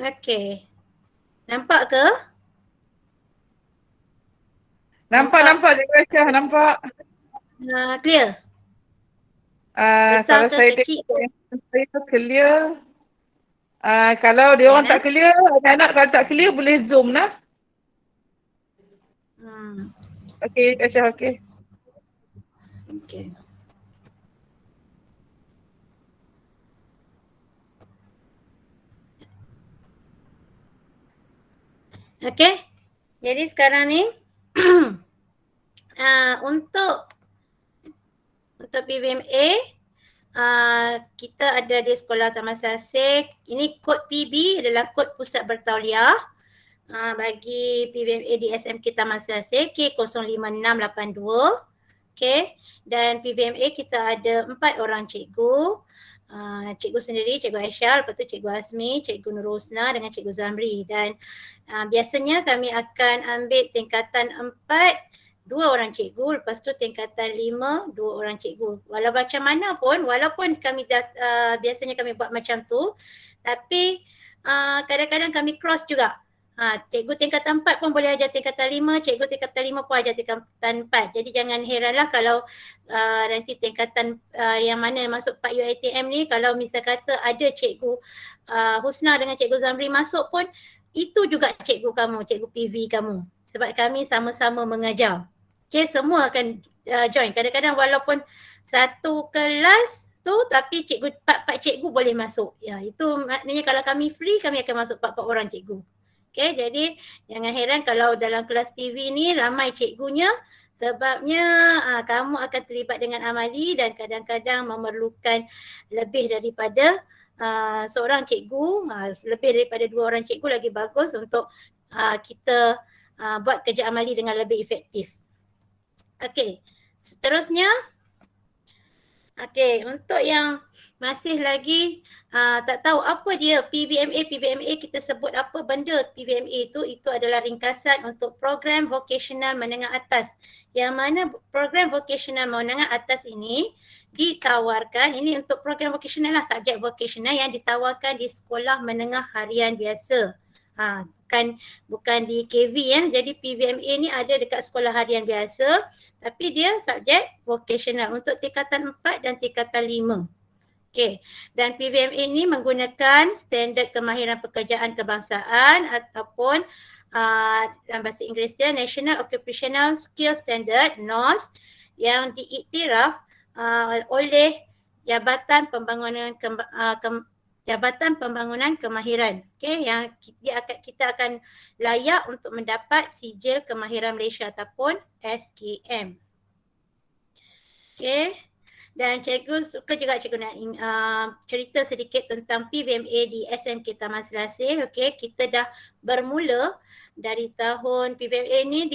Okey. Nampak ke? Nampak Cikgu Aisyah, nampak. Clear? Besar Kalau ke saya kecil? tengok handphone saya clear. Kalau dia Clear orang tak clear, anak-anak kalau tak clear boleh zoom lah. Okey, Cikgu Aisyah okey. Okey. Okey. Jadi sekarang ni untuk PVMA kita ada di Sekolah Taman Sasih. Ini kod PB adalah kod Pusat Bertauliah bagi PVMA di SMK Taman Sasih K05682. Okey. Dan PVMA kita ada 4 orang cikgu. Cikgu sendiri, Cikgu Aisyah, lepas tu Cikgu Azmi, Cikgu Nur Husna dengan Cikgu Zamri. Dan biasanya kami akan ambil tingkatan 4, 2 orang cikgu, lepas tu tingkatan 5, 2 orang cikgu. Walau macam mana pun, walaupun kami biasanya kami buat macam tu, tapi kadang-kadang kami cross juga. Cikgu tingkatan 4 pun boleh ajar tingkatan 5, cikgu tingkatan 5 pun ajar tingkatan 4. Jadi jangan heranlah kalau nanti tingkatan yang mana yang masuk Pak UiTM ni, kalau misal kata ada Cikgu Husna dengan Cikgu Zamri masuk pun, itu juga cikgu kamu, cikgu PV kamu. Sebab kami sama-sama mengajar. Okay, semua akan join. Kadang-kadang walaupun satu kelas tu tapi pak cikgu boleh masuk. Ya, itu maknanya kalau kami free, kami akan masuk 4 orang cikgu. Okay, jadi jangan heran kalau dalam kelas PV ni ramai cikgunya, sebabnya kamu akan terlibat dengan amali dan kadang-kadang memerlukan lebih daripada seorang cikgu, lebih daripada 2 orang cikgu lagi bagus untuk kita buat kerja amali dengan lebih efektif. Okey, seterusnya. Okey, untuk yang masih lagi tak tahu apa dia PVMA kita sebut apa benda PVMA itu adalah ringkasan untuk program vocational menengah atas. Yang mana program vocational menengah atas ini ditawarkan, ini untuk program vocational lah, subjek vocational yang ditawarkan di sekolah menengah harian biasa. Bukan di KV ya. Jadi PVMA ni ada dekat sekolah harian biasa, tapi dia subjek vocational untuk tingkatan 4 dan tingkatan 5. Okey. Dan PVMA ini menggunakan standard kemahiran pekerjaan kebangsaan ataupun dalam bahasa Inggeris dia National Occupational Skill Standard NOS yang diiktiraf oleh Jabatan Pembangunan Kemahiran. Okey, yang kita akan layak untuk mendapat sijil kemahiran Malaysia ataupun SKM. Okey. Dan cikgu suka juga cikgu nak cerita sedikit tentang PVMA di SMK Taman Selasih. Okey, kita dah bermula dari tahun PVMA ni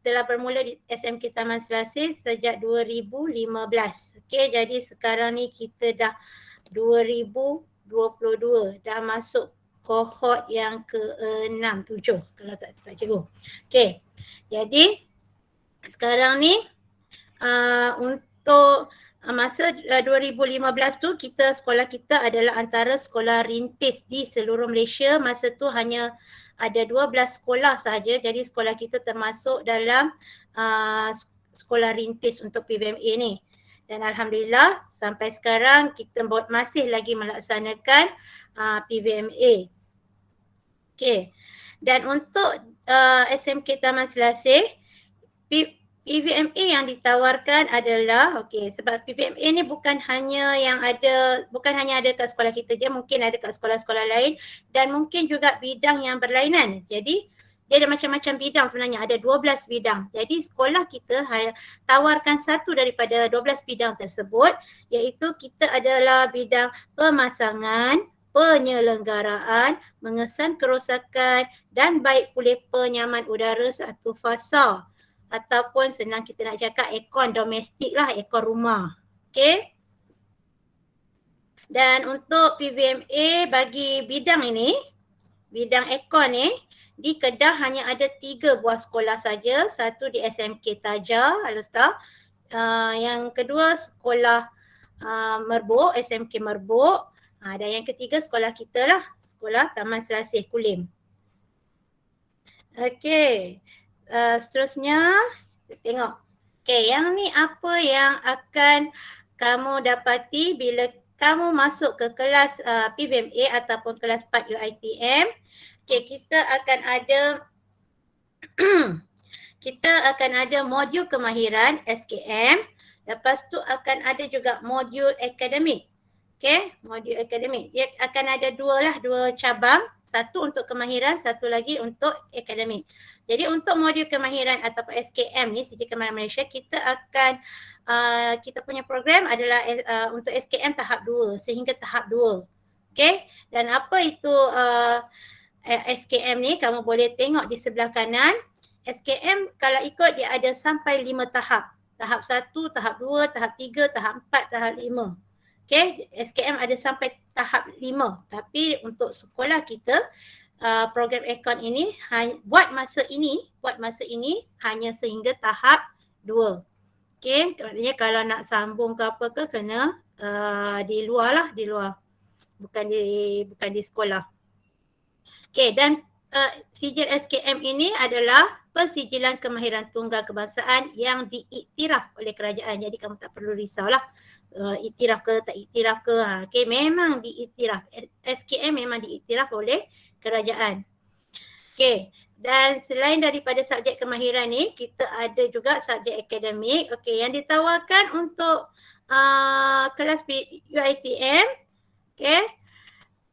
telah bermula di SMK Taman Selasih sejak 2015. Okey, jadi sekarang ni kita dah 2022, dah masuk kohort yang ke-6, 7 kalau tak cepat cikgu. Okey, jadi sekarang ni untuk masa 2015 tu sekolah kita adalah antara sekolah rintis di seluruh Malaysia. Masa tu hanya ada 12 sekolah sahaja, jadi sekolah kita termasuk dalam sekolah rintis untuk PVMA ni. Dan alhamdulillah sampai sekarang kita masih lagi melaksanakan PVMA. Okey. Dan untuk SMK Taman Selasih, PVMA yang ditawarkan adalah sebab PVMA ni bukan hanya ada kat sekolah kita je, mungkin ada kat sekolah-sekolah lain dan mungkin juga bidang yang berlainan. Jadi dia ada macam-macam bidang sebenarnya, ada 12 bidang. Jadi sekolah kita tawarkan satu daripada 12 bidang tersebut, iaitu kita adalah bidang pemasangan, penyelenggaraan, mengesan kerosakan dan baik pulih penyaman udara satu fasa. Ataupun senang kita nak cakap aircon domestik lah, aircon rumah. Okey. Dan untuk PVMA bagi bidang ini, bidang aircon ni, di Kedah hanya ada 3 buah sekolah saja. Satu di SMK Taja, Alustar. Yang kedua sekolah Merbuk, SMK Merbuk. Dan yang ketiga sekolah kita lah, Sekolah Taman Selasih Kulim. Okey, seterusnya kita tengok. Okey, yang ni apa yang akan kamu dapati bila kamu masuk ke kelas PVMA ataupun kelas 4 UiTM. Okey, kita akan ada modul kemahiran SKM. Lepas tu akan ada juga modul akademik. Okey, modul akademik. Dia akan ada dua cabang. Satu untuk kemahiran, satu lagi untuk akademik. Jadi untuk modul kemahiran ataupun SKM ni, Sijil Kemahiran Malaysia, kita punya program adalah untuk SKM tahap 2 sehingga tahap 2. Okey, dan apa itu SKM ni, kamu boleh tengok di sebelah kanan. SKM kalau ikut dia ada sampai 5 tahap. Tahap 1, tahap 2, tahap 3, tahap 4, tahap 5. Okey, SKM ada sampai tahap 5. Tapi untuk sekolah kita, program Akon ini buat masa ini hanya sehingga tahap 2. Okey, maknanya kalau nak sambung ke apa ke kena di luar. Bukan di sekolah. Okey, dan sijil SKM ini adalah Persijilan Kemahiran Tunggal Kebangsaan yang diiktiraf oleh kerajaan. Jadi kamu tak perlu risaulah iktiraf ke tak iktiraf ke. Okey, memang diiktiraf. SKM memang diiktiraf oleh kerajaan. Okey, dan selain daripada subjek kemahiran ni, kita ada juga subjek akademik. Okey, yang ditawarkan untuk kelas UiTM. Okey,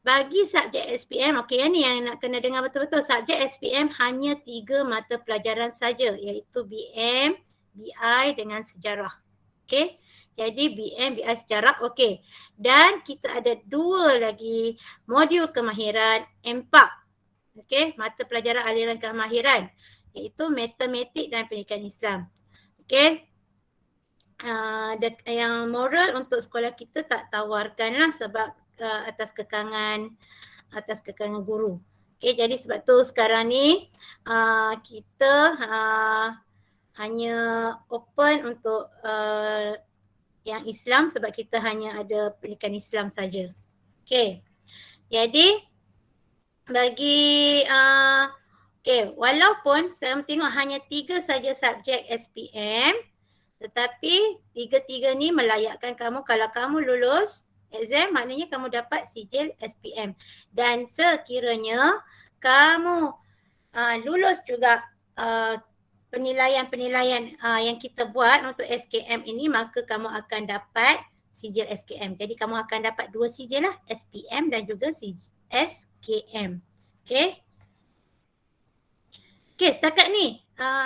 bagi subjek SPM, okey, ni yang nak kena dengar betul-betul. Subjek SPM hanya 3 mata pelajaran saja, iaitu BM, BI dengan sejarah. Okey, jadi BM, BI, sejarah, okey. Dan kita ada 2 lagi modul kemahiran M4. Okey, mata pelajaran aliran kemahiran, iaitu matematik dan pendidikan Islam. Okey, yang moral untuk sekolah kita tak tawarkan lah sebab atas kekangan guru. Okey, jadi sebab tu sekarang ni kita hanya open untuk yang Islam sebab kita hanya ada pendidikan Islam saja. Okey, jadi bagi okey, walaupun saya tengok hanya 3 saja subjek SPM, tetapi 3 ni melayakkan kamu. Kalau kamu lulus exam, maknanya kamu dapat sijil SPM. Dan sekiranya kamu lulus juga penilaian yang kita buat untuk SKM ini, maka kamu akan dapat sijil SKM. Jadi kamu akan dapat 2 sijil lah, SPM dan juga SKM. Okey. Okey, setakat ni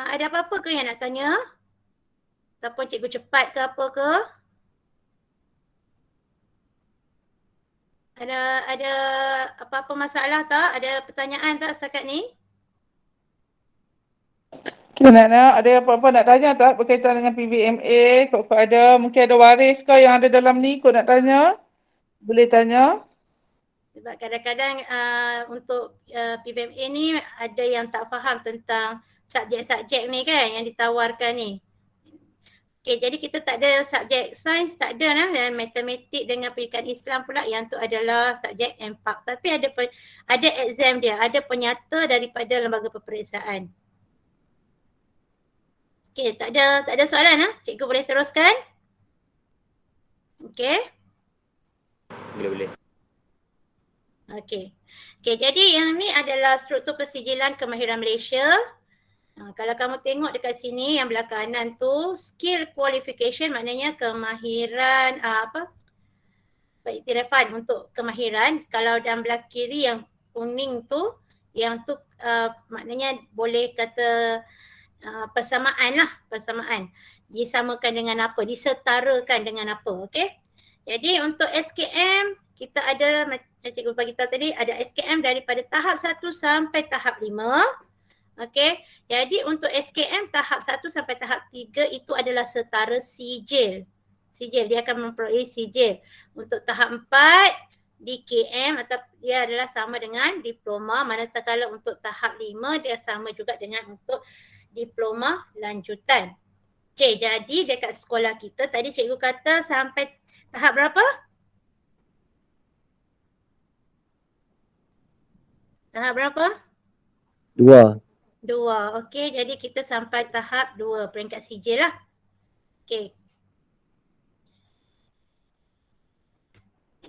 ada apa-apa ke yang nak tanya? Ataupun cikgu cepat ke apa ke? Ada apa-apa masalah tak? Ada pertanyaan tak setakat ni? Nana, ada apa-apa nak tanya tak berkaitan dengan PVMA? Kok ada, mungkin ada waris ke yang ada dalam ni kok nak tanya? Boleh tanya? Sebab kadang-kadang untuk PVMA ni ada yang tak faham tentang subjek-subjek ni kan yang ditawarkan ni. Okey, jadi kita tak ada subjek sains, tak ada lah, dan matematik dengan pendidikan Islam pula yang tu adalah subjek M4. Tapi ada exam dia, ada penyata daripada lembaga peperiksaan. Okey, tak ada soalan lah. Cikgu boleh teruskan? Okey. Boleh. Okey. Okey, jadi yang ni adalah struktur persijilan kemahiran Malaysia. Kalau kamu tengok dekat sini yang belah kanan tu, skill qualification maknanya kemahiran pengiktirafan untuk kemahiran. Kalau dalam belah kiri yang kuning tu, yang tu maknanya boleh kata persamaan. Disamakan dengan apa? Disetarakan dengan apa? Okey. Jadi untuk SKM kita ada, macam cikgu bagi tahu tadi, ada SKM daripada tahap 1 sampai tahap 5. Okey, jadi untuk SKM tahap 1 sampai tahap 3 itu adalah setara sijil. Dia akan memperoleh sijil. Untuk tahap 4 DKM atau dia adalah sama dengan diploma, manakala untuk tahap 5 dia sama juga dengan untuk diploma lanjutan. Okey, jadi dekat sekolah kita tadi cikgu kata sampai tahap berapa? Tahap berapa? 2. 2. Okey, jadi kita sampai tahap 2 peringkat sijil lah. Okey.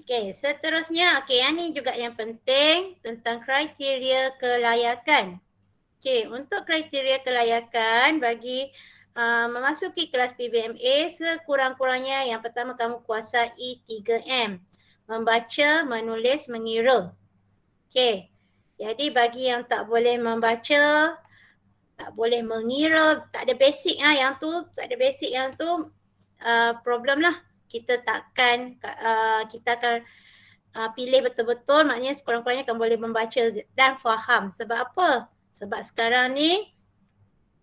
Okey, seterusnya, okey, yang ni juga yang penting tentang kriteria kelayakan. Okey, untuk kriteria kelayakan bagi memasuki kelas PVMA, sekurang-kurangnya yang pertama kamu kuasai 3M. Membaca, menulis, mengira. Okey, jadi bagi yang tak boleh membaca, tak boleh mengira, tak ada basic yang tu, problem lah. Kita akan pilih betul-betul, maknanya sekurang-kurangnya kamu boleh membaca dan faham. Sebab apa? Sebab sekarang ni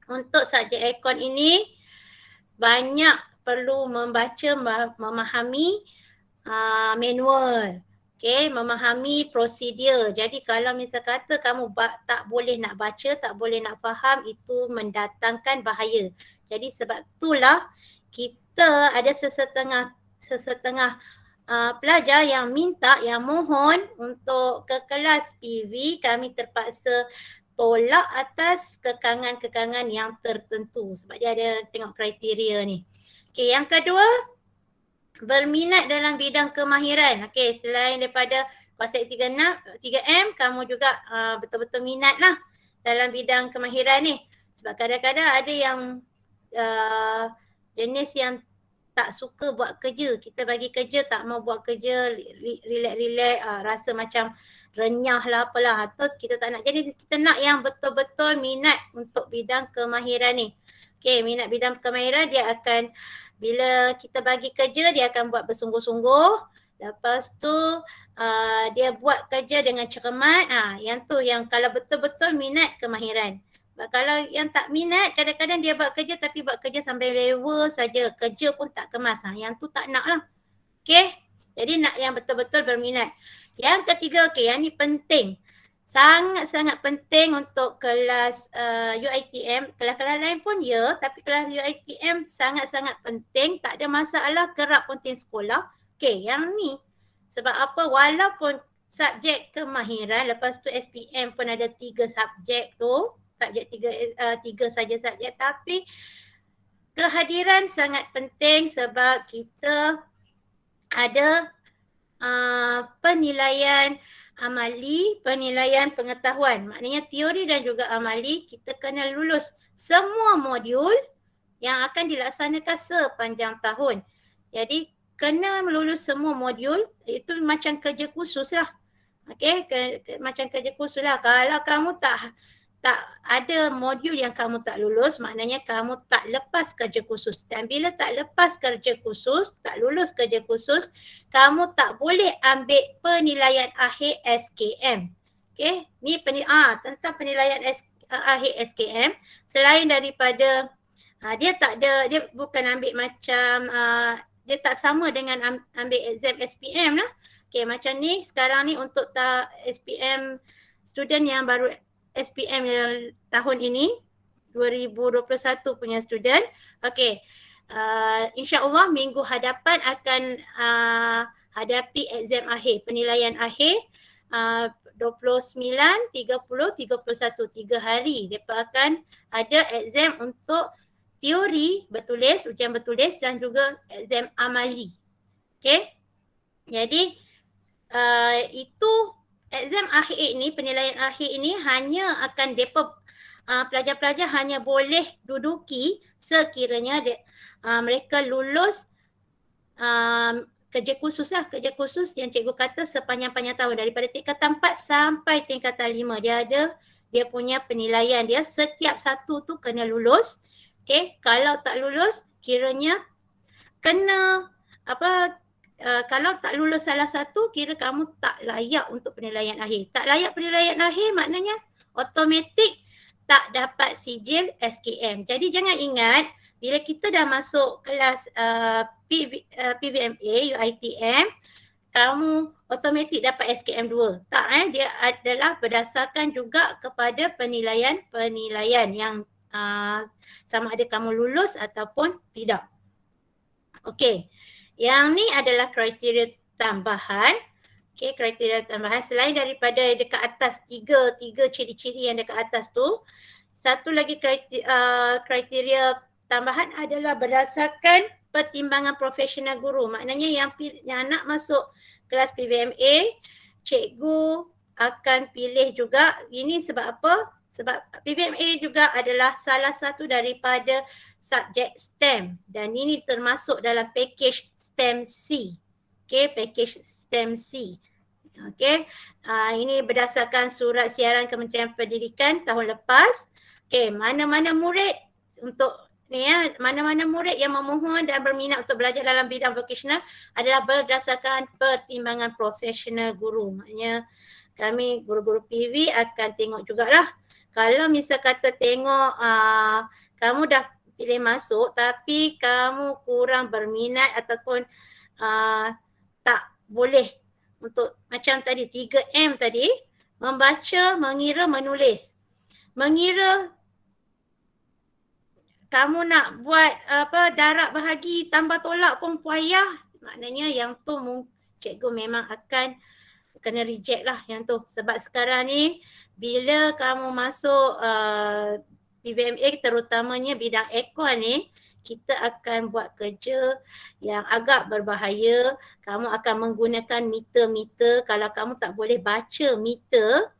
untuk subjek ekon ini banyak perlu membaca, memahami manual. Okay, memahami prosedur. Jadi kalau misal kata kamu tak boleh nak baca, tak boleh nak faham, itu mendatangkan bahaya. Jadi sebab itulah kita ada sesetengah pelajar yang minta, yang mohon untuk ke kelas PV, kami terpaksa tolak atas kekangan-kekangan yang tertentu. Sebab dia ada tengok kriteria ni. Okay, yang kedua, berminat dalam bidang kemahiran. Okey, selain daripada kuasai 3M, kamu juga betul-betul minat lah dalam bidang kemahiran ni. Sebab kadang-kadang ada yang jenis yang tak suka buat kerja. Kita bagi kerja, tak mau buat kerja, relax-relax, rasa macam renyah lah apalah. Atau kita tak nak. Jadi kita nak yang betul-betul minat untuk bidang kemahiran ni. Okey, minat bidang kemahiran dia akan, bila kita bagi kerja, dia akan buat bersungguh-sungguh. Lepas tu dia buat kerja dengan cermat. Yang tu yang kalau betul-betul minat kemahiran. Kalau yang tak minat, kadang-kadang dia buat kerja tapi buat kerja sampai level saja. Kerja pun tak kemas. Yang tu tak nak lah. Okay. Jadi nak yang betul-betul berminat. Yang ketiga, okay, yang ni penting. Sangat-sangat penting untuk kelas UiTM. Kelas-kelas lain pun ya, tapi kelas UiTM sangat-sangat penting. Tak ada masalah kerap penting sekolah. Okey, yang ni. Sebab apa? Walaupun subjek kemahiran, lepas tu SPM pun ada 3 subjek tu. Subjek 3 saja subjek. Tapi kehadiran sangat penting sebab kita ada penilaian amali, penilaian pengetahuan. Maknanya teori dan juga amali kita kena lulus semua modul yang akan dilaksanakan sepanjang tahun. Jadi kena lulus semua modul, itu macam kerja khusus lah. Okey, macam kerja khusus lah. Kalau kamu tak ada modul yang kamu tak lulus, maknanya kamu tak lepas kerja khusus. Dan bila tak lepas kerja khusus, tak lulus kerja khusus, kamu tak boleh ambil penilaian akhir SKM. Okey, ni tentang penilaian akhir SKM. Selain daripada dia bukan ambil macam dia tak sama dengan ambil exam SPM lah. Okey, macam ni sekarang ni untuk SPM student yang baru SPM yang tahun ini 2021 punya student. Okey. InsyaAllah minggu hadapan akan hadapi exam akhir, penilaian akhir 29, 30, 31, 3 hari. Mereka akan ada exam untuk teori bertulis, ujian bertulis dan juga exam amali. Okey. Jadi itu exam akhir ini, penilaian akhir ini hanya akan pelajar-pelajar hanya boleh duduki sekiranya mereka lulus kerja khusus lah. Kerja khusus yang cikgu kata sepanjang-panjang tahun daripada tingkatan 4 sampai tingkatan 5. Dia punya penilaian dia setiap satu tu kena lulus. Okay, kalau tak lulus kiranya kena kalau tak lulus salah satu, kira kamu tak layak untuk penilaian akhir. Tak layak penilaian akhir maknanya automatik tak dapat sijil SKM. Jadi jangan ingat bila kita dah masuk kelas PVMA, UiTM, kamu automatik dapat SKM 2. Tak, dia adalah berdasarkan juga kepada penilaian yang sama ada kamu lulus ataupun tidak. Okey. Yang ni adalah kriteria tambahan. Okey, kriteria tambahan selain daripada dekat atas tiga ciri-ciri yang dekat atas tu, satu lagi kriteria tambahan adalah berdasarkan pertimbangan profesional guru. Maknanya yang nak masuk kelas PVMA, cikgu akan pilih juga. Ini sebab apa? Sebab PVMA juga adalah salah satu daripada subjek STEM dan ini termasuk dalam package STEM C. Okey, package STEM C. Okey, ini berdasarkan surat siaran Kementerian Pendidikan tahun lepas. Okey, mana-mana murid untuk ni ya, mana-mana murid yang memohon dan berminat untuk belajar dalam bidang vocational adalah berdasarkan pertimbangan profesional guru. Maknanya kami guru-guru PV akan tengok jugalah. Kalau misal kata tengok kamu dah pilih masuk tapi kamu kurang berminat ataupun tak boleh untuk macam tadi 3M tadi, membaca, mengira, menulis. Mengira kamu nak buat darab bahagi tambah tolak pun payah, maknanya yang tu cikgu memang akan kena reject lah yang tu. Sebab sekarang ni bila kamu masuk PVMA terutamanya bidang aircon ni, kita akan buat kerja yang agak berbahaya. Kamu akan menggunakan meter-meter. Kalau kamu tak boleh baca meter,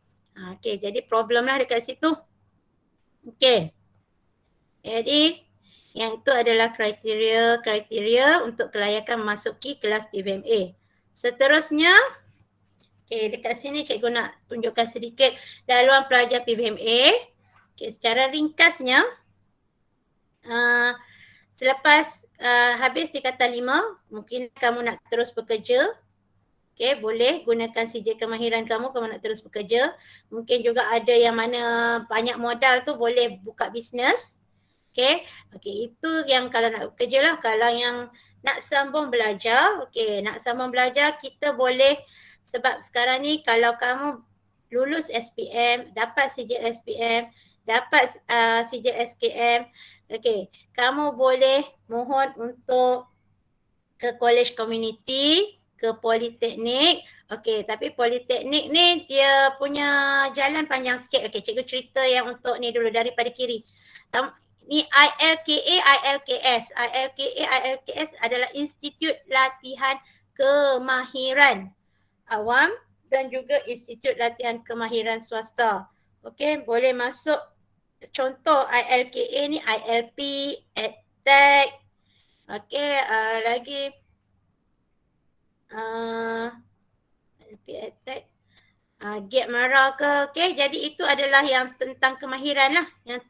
okey, jadi problem lah dekat situ. Okey. Jadi yang itu adalah kriteria untuk kelayakan memasuki kelas PVMA. Seterusnya, okey, dekat sini cikgu nak tunjukkan sedikit laluan pelajar PVMA. Okey, secara ringkasnya, selepas habis tingkatan 5, mungkin kamu nak terus bekerja. Okey, boleh gunakan sijil kemahiran kamu nak terus bekerja. Mungkin juga ada yang mana banyak modal tu boleh buka bisnes. Okey, itu yang kalau nak bekerja lah. Kalau yang nak sambung belajar, okey, nak sambung belajar kita boleh, sebab sekarang ni kalau kamu lulus SPM, dapat sijil SPM, dapat sijil SKM, okey, kamu boleh mohon untuk ke college community, ke politeknik. Okey, tapi politeknik ni dia punya jalan panjang sikit. Okey, cikgu cerita yang untuk ni dulu daripada kiri. Ni ILKA, ILKS. ILKA, ILKS adalah Institut Latihan Kemahiran Awam dan juga Institut Latihan Kemahiran Swasta. Okey, boleh masuk. Contoh ILKA ni ILP, EdTech. Okey, lagi ILP, EdTech, Gap Mara ke. Okey, jadi itu adalah yang tentang kemahiran lah. Yang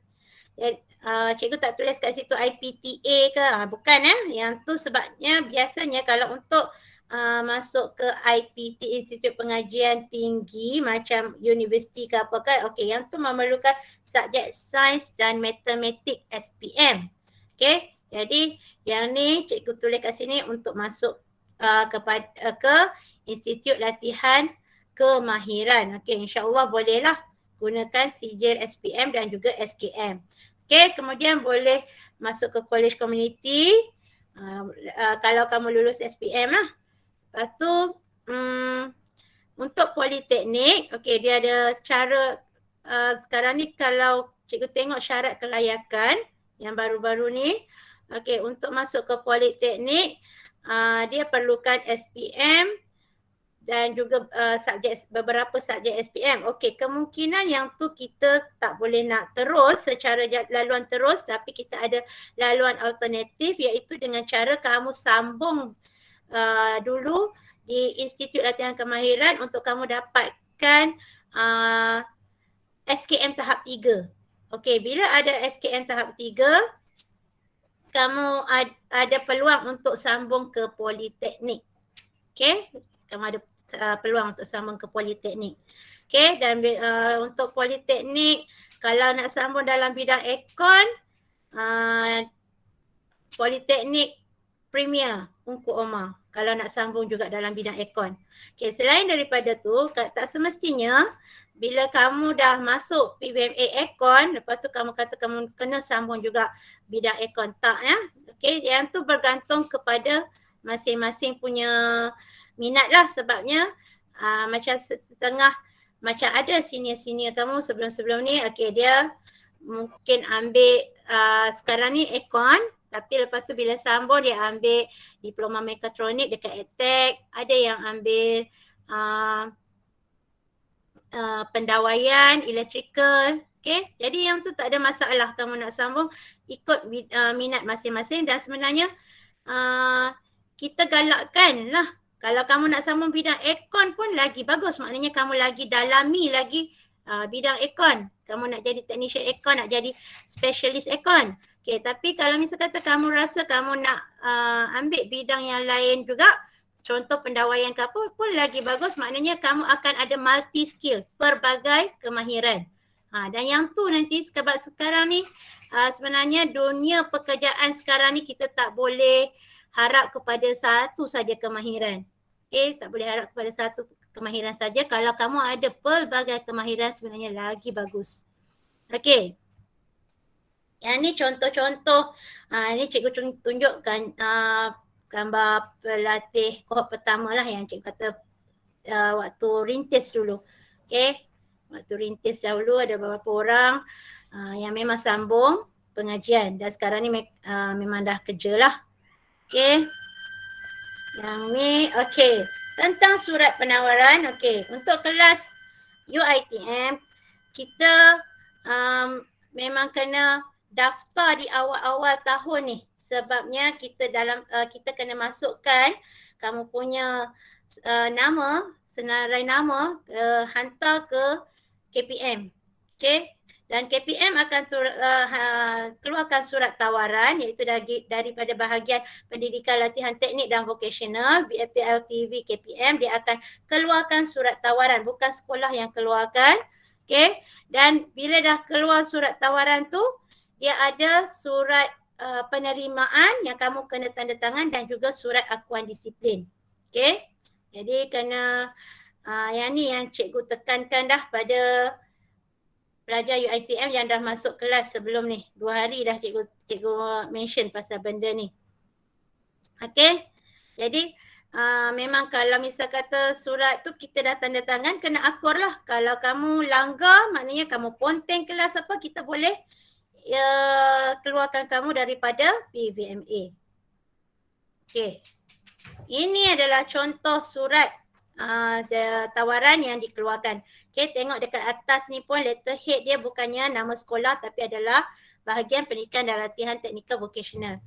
cikgu tak tulis kat situ IPTA ke. Bukan Yang tu sebabnya biasanya kalau untuk masuk ke IPT, Institut Pengajian Tinggi macam universiti ke apa kan, okey, yang tu memerlukan subjek sains dan matematik SPM. Okey, jadi yang ni cikgu tulis kat sini untuk masuk ke Institut Latihan Kemahiran. Okey, insya-Allah bolehlah gunakan sijil SPM dan juga SKM. Okey, kemudian boleh masuk ke college community kalau kamu lulus SPM lah. Lepas tu untuk politeknik, okey, dia ada cara sekarang ni kalau cikgu tengok syarat kelayakan yang baru-baru ni, okey, untuk masuk ke politeknik dia perlukan SPM dan juga beberapa subjek SPM. Okey, kemungkinan yang tu kita tak boleh nak terus secara laluan terus, tapi kita ada laluan alternatif iaitu dengan cara kamu sambung dulu di Institut Latihan Kemahiran untuk kamu dapatkan SKM tahap 3. Okey, bila ada SKM tahap 3, kamu ada peluang untuk sambung ke politeknik. Okey, kamu ada peluang untuk sambung ke politeknik. Okey, dan untuk politeknik kalau nak sambung dalam bidang aircon, politeknik Premier Ungku Omar kalau nak sambung juga dalam bidang aircon. Okey, selain daripada tu tak semestinya bila kamu dah masuk PVMA aircon, lepas tu kamu kata kamu kena sambung juga bidang aircon, tak ya. Okey, yang tu bergantung kepada masing-masing punya minat lah, sebabnya macam setengah, macam ada senior-senior kamu sebelum-sebelum ni, okay, dia mungkin ambil sekarang ni aircon, tapi lepas tu bila sambung dia ambil diploma mekatronik dekat EdTech, ada yang ambil pendawaian, electrical, okay. Jadi yang tu tak ada masalah kamu nak sambung, ikut minat masing-masing. Dan sebenarnya kita galakkan lah, kalau kamu nak sambung bidang aircon pun lagi bagus, maknanya kamu lagi dalami lagi bidang aircon. Kamu nak jadi technician aircon, nak jadi specialist aircon. Okay, tapi kalau misal kata kamu rasa kamu nak ambil bidang yang lain juga, contoh pendawaian ke apa pun lagi bagus, maknanya kamu akan ada multi skill, pelbagai kemahiran. Dan yang tu nanti sebab sekarang ni sebenarnya dunia pekerjaan sekarang ni kita tak boleh harap kepada satu saja kemahiran. Okay, tak boleh harap kepada satu kemahiran saja. Kalau kamu ada pelbagai kemahiran sebenarnya lagi bagus. Okay. Yang ni contoh-contoh, ini cikgu tunjukkan gambar pelatih kohort pertama lah yang cikgu kata waktu rintis dulu. Okay, waktu rintis dahulu ada beberapa orang yang memang sambung pengajian dan sekarang ni memang dah kerja lah. Okay, yang ni okay, tentang surat penawaran. Okay, untuk kelas UiTM kita memang kena daftar di awal-awal tahun ni. Sebabnya kita kita kena masukkan kamu punya nama, senarai nama, hantar ke KPM. Okay. Dan KPM akan keluarkan surat tawaran iaitu daripada bahagian pendidikan latihan teknik dan vocational, BAPLTV KPM, dia akan keluarkan surat tawaran, bukan sekolah yang keluarkan. Okay. Dan bila dah keluar surat tawaran tu, dia ada surat penerimaan yang kamu kena tanda tangan dan juga surat akuan disiplin. Okay. Jadi kena yang ni yang cikgu tekankan dah pada pelajar UiTM yang dah masuk kelas sebelum ni. 2 hari dah cikgu mention pasal benda ni. Okay. Jadi memang kalau misal kata surat tu kita dah tanda tangan, kena akur lah. Kalau kamu langgar, maknanya kamu ponteng kelas apa, kita boleh keluarkan kamu daripada PVMA. Okay. Ini adalah contoh surat tawaran yang dikeluarkan. Okay, tengok dekat atas ni pun letterhead dia bukannya nama sekolah tapi adalah bahagian pendidikan dan latihan teknikal vocational.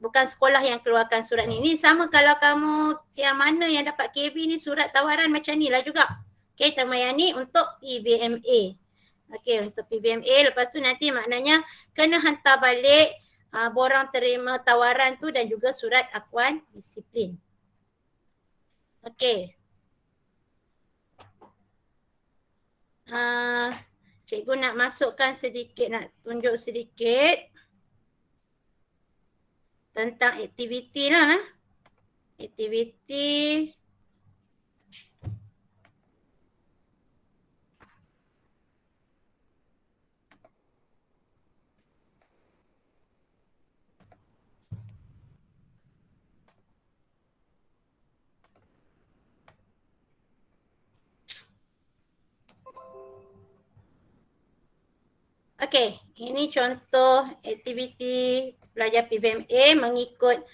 Bukan sekolah yang keluarkan surat ni. Ini sama kalau kamu yang mana yang dapat KV ni surat tawaran macam ni lah juga. Okay, terma yang ni untuk PVMA. Okay, untuk PVMA lepas tu nanti maknanya kena hantar balik borang terima tawaran tu dan juga surat akuan disiplin. Okay. Cikgu nak masukkan sedikit, nak tunjuk sedikit tentang aktiviti lah. Aktiviti. Okey, ini contoh aktiviti pelajar PVMA mengikut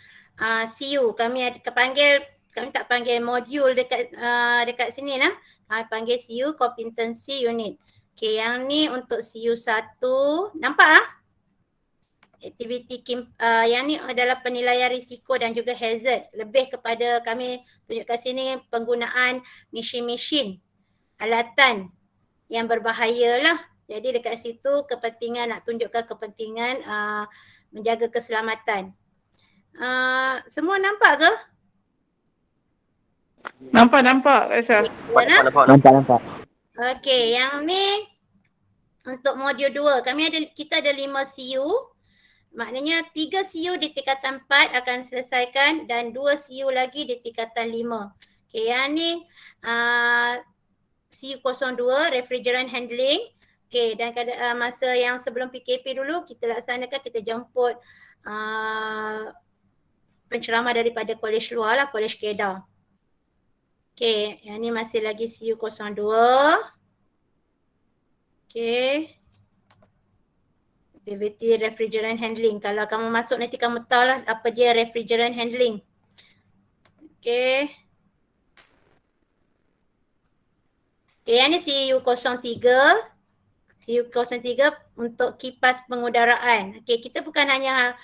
CU. Kami tak panggil modul dekat sini lah. Kami panggil CU Competency Unit. Okey, yang ni untuk CU1. Nampak lah? Aktiviti yang ni adalah penilaian risiko dan juga hazard. Lebih kepada kami tunjukkan sini penggunaan mesin-mesin, alatan yang berbahaya lah. Jadi dekat situ kepentingan, nak tunjukkan kepentingan menjaga keselamatan. Semua nampak ke? Nampak Aisyah. Nampak. Okey, yang ni untuk modul 2. Kita ada 5 CU. Maknanya 3 CU di tingkatan 4 akan selesaikan dan 2 CU lagi di tingkatan 5. Okey, yang ni CU02 refrigerant handling. Okey, dan masa yang sebelum PKP dulu kita laksanakan, kita jemput penceramah daripada kolej luar lah, kolej Kedah. Okey, yang ni masih lagi CU02. Okey. Activity refrigerant handling. Kalau kamu masuk nanti kamu tahu lah apa dia refrigerant handling. Okey. Okey, yang ni CU03. CU03 untuk kipas pengudaraan. Okey, kita bukan hanya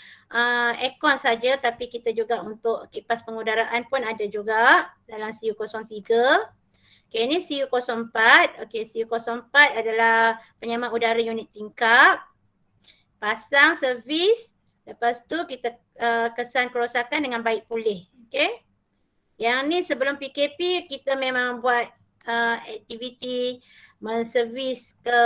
aircon saja tapi kita juga untuk kipas pengudaraan pun ada juga dalam CU03. Okey, ini CU04. Okey, CU04 adalah penyamak udara unit tingkap. Pasang, servis. Lepas tu kita kesan kerosakan dengan baik pulih. Okey. Yang ni sebelum PKP kita memang buat aktiviti menservis ke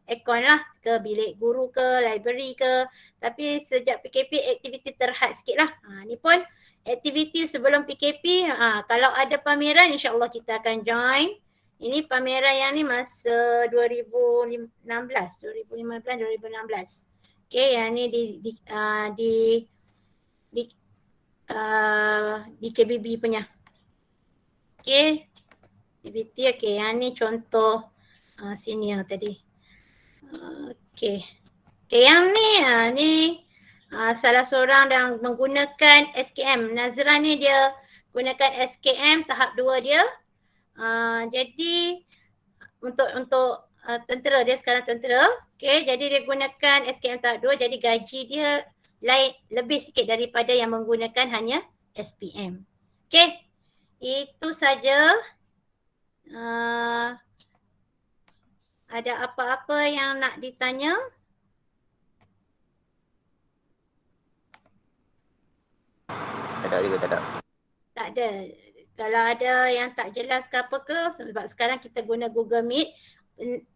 aircon lah, ke bilik guru ke, library ke. Tapi sejak PKP aktiviti terhad sikit lah. Ni pun aktiviti sebelum PKP, kalau ada pameran insyaAllah kita akan join. Ini pameran yang ni masa 2015, 2016. Okay, yang ni di KBB punya. Okay, aktiviti. Okay, yang ni contoh senior tadi. Okay. Okay, yang ni salah seorang yang menggunakan SKM. Nazrah ni dia gunakan SKM tahap 2 dia. Jadi untuk tentera, dia sekarang tentera. Okay, jadi dia gunakan SKM tahap 2, jadi gaji dia lebih sikit daripada yang menggunakan hanya SPM. Okay, itu saja. Ada apa-apa yang nak ditanya? Tak ada juga, tak ada. Tak ada. Kalau ada yang tak jelas ke apa ke, sebab sekarang kita guna Google Meet,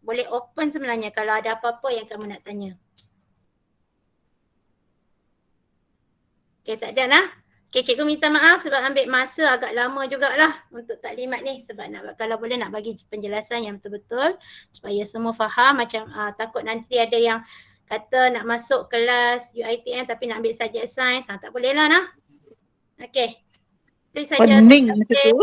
boleh open sebenarnya kalau ada apa-apa yang kamu nak tanya. Okay, tak ada lah. Okay, cikgu minta maaf sebab ambil masa agak lama jugalah untuk taklimat ni, sebab kalau boleh nak bagi penjelasan yang betul-betul supaya semua faham. Macam takut nanti ada yang kata nak masuk kelas UiTM tapi nak ambil subjek sains, tak boleh lah nah. Okay. Itu saja. Pening macam tu.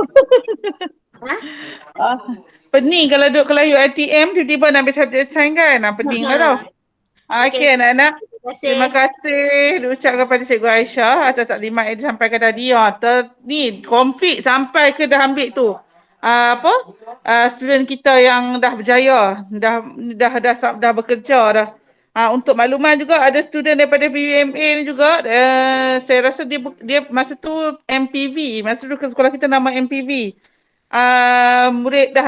Pening kalau duduk kelas UiTM tiba-tiba nak ambil subjek sains kan. Pening lah tau. Okey anak-anak. Terima kasih diucapkan kepada Cikgu Aisyah atas taklimat yang disampaikan tadi. Ni complete sampai ke dah ambil tu. Student kita yang dah berjaya, dah bekerja dah. Untuk makluman juga ada student daripada PVMA ni juga, saya rasa dia masa tu MPV, masa tu ke sekolah kita nama MPV. Murid dah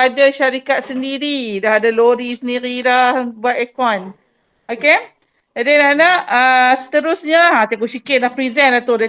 ada syarikat sendiri, dah ada lori sendiri dah buat aircon. Okey. Jadi anak-anak seterusnya cikgu Syikir dah present dah tu.